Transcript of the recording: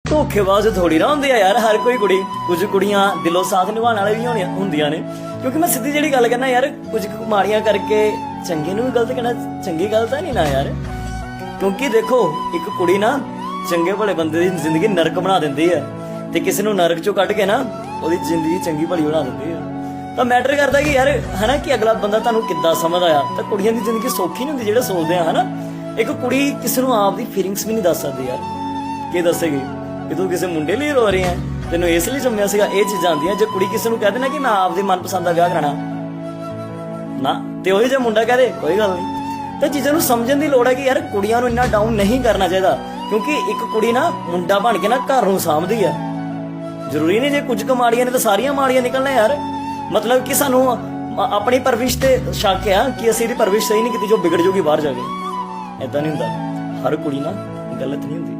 ਧੋਖੇਬਾਜ਼ ਥੋੜੀ ਨਾ ਹੁੰਦੇ ਆ ਯਾਰ ਹਰ ਕੋਈ ਕੁੜੀ। ਕੁਝ ਕੁੜੀਆਂ ਦਿਲੋਂ ਸਾਥ ਨਿਭਾਉਣ ਵਾਲੇ ਵੀ ਹੁੰਦੀਆਂ ਨੇ। ਕਿਉਂਕਿ ਮੈਂ ਸਿੱਧੀ ਜਿਹੜੀ ਗੱਲ ਕਰਨਾ ਯਾਰ, ਕੁਝ ਮਾੜੀਆਂ ਕਰਕੇ ਚੰਗੇ ਨੂੰ ਵੀ ਗਲਤ ਕਹਿਣਾ ਚੰਗੀ ਗੱਲ ਤਾਂ ਨਹੀਂ ਨਾ ਯਾਰ। ਕਿਉਂਕਿ ਦੇਖੋ ਇੱਕ ਕੁੜੀ ਨਾ ਚੰਗੇ ਭਲੇ ਬੰਦੇ ਦੀ ਜ਼ਿੰਦਗੀ ਨਰਕ ਬਣਾ ਦਿੰਦੀ ਹੈ, ਤੇ ਕਿਸੇ ਨੂੰ ਨਰਕ ਚੋਂ ਕੱਢ ਕੇ ਨਾ ਉਹਦੀ ਜ਼ਿੰਦਗੀ ਚੰਗੀ ਭਲੀ ਬਣਾ ਦਿੰਦੀ ਹੈ। ਤਾਂ ਮੈਟਰ ਕਰਦਾ ਕਿ ਯਾਰ ਹਨਾ ਕਿ ਅਗਲਾ ਬੰਦਾ ਤੁਹਾਨੂੰ ਕਿੱਦਾਂ ਸਮਝਦਾ ਆ। ਤਾਂ ਕੁੜੀਆਂ ਦੀ ਜ਼ਿੰਦਗੀ ਸੌਖੀ ਨਹੀਂ ਹੁੰਦੀ ਜਿਹੜੇ ਸੋਚਦੇ ਆ ਹਨਾ। ਇੱਕ ਕੁੜੀ ਕਿਸੇ ਨੂੰ ਆਪਦੀ ਫੀਲਿੰਗਸ ਵੀ ਨਹੀਂ ਦੱਸ ਸਕਦੀ ਯਾਰ। ਕੀ ਦੱਸੇਗੀ ਕਿ ਤੂੰ ਕਿਸੇ ਮੁੰਡੇ ਲਈ ਰੋ ਰਹੀ ਹੈ, ਤੈਨੂੰ ਇਸ ਲਈ ਜੰਮਿਆ ਸੀਗਾ। ਇਹ ਚੀਜ਼ਾਂ ਆਉਂਦੀਆਂ। ਜੇ ਕੁੜੀ ਕਿਸੇ ਨੂੰ ਕਹਿ ਦੇ ਨਾ ਕਿ ਮੈਂ ਆਪਦੇ ਮਨਪਸੰਦ ਦਾ ਵਿਆਹ ਕਰਾਣਾ ਨਾ, ਤੇ ਉਹੀ ਜੇ ਮੁੰਡਾ ਕਹਿ ਦੇ ਕੋਈ ਗੱਲ ਨਹੀਂ। ਤਾਂ ਚੀਜ਼ਾਂ ਨੂੰ ਸਮਝਣ ਦੀ ਲੋੜ ਹੈ ਕਿ ਯਾਰ ਕੁੜੀਆਂ ਨੂੰ ਇੰਨਾ ਡਾਊਨ ਨਹੀਂ ਕਰਨਾ ਚਾਹੀਦਾ। ਕਿਉਂਕਿ ਇੱਕ ਕੁੜੀ ਨਾ ਮੁੰਡਾ ਬਣ ਕੇ ਨਾ ਘਰ ਨੂੰ ਸਾਂਭਦੀ ਆ। ਜ਼ਰੂਰੀ ਨਹੀਂ ਜੇ ਕੁਝ ਕੁ ਮਾੜੀਆਂ ਨੇ ਤਾਂ ਸਾਰੀਆਂ ਮਾੜੀਆਂ ਨਿਕਲਣਾ ਯਾਰ। ਮਤਲਬ ਕਿ ਸਾਨੂੰ ਆਪਣੀ ਪਰਵਿਸ਼ ਤੇ ਸ਼ੱਕ ਆ ਕਿ ਅਸੀਂ ਇਹਦੀ ਪਰਵਿਸ਼ ਸਹੀ ਨਹੀਂ ਕੀਤੀ ਜੋ ਵਿਗੜ ਜੂਗੀ ਬਾਹਰ ਜਾ ਕੇ। ਏਦਾਂ ਨਹੀਂ ਹੁੰਦਾ। ਹਰ ਕੁੜੀ ਨਾ ਗਲਤ ਨਹੀਂ ਹੁੰਦੀ।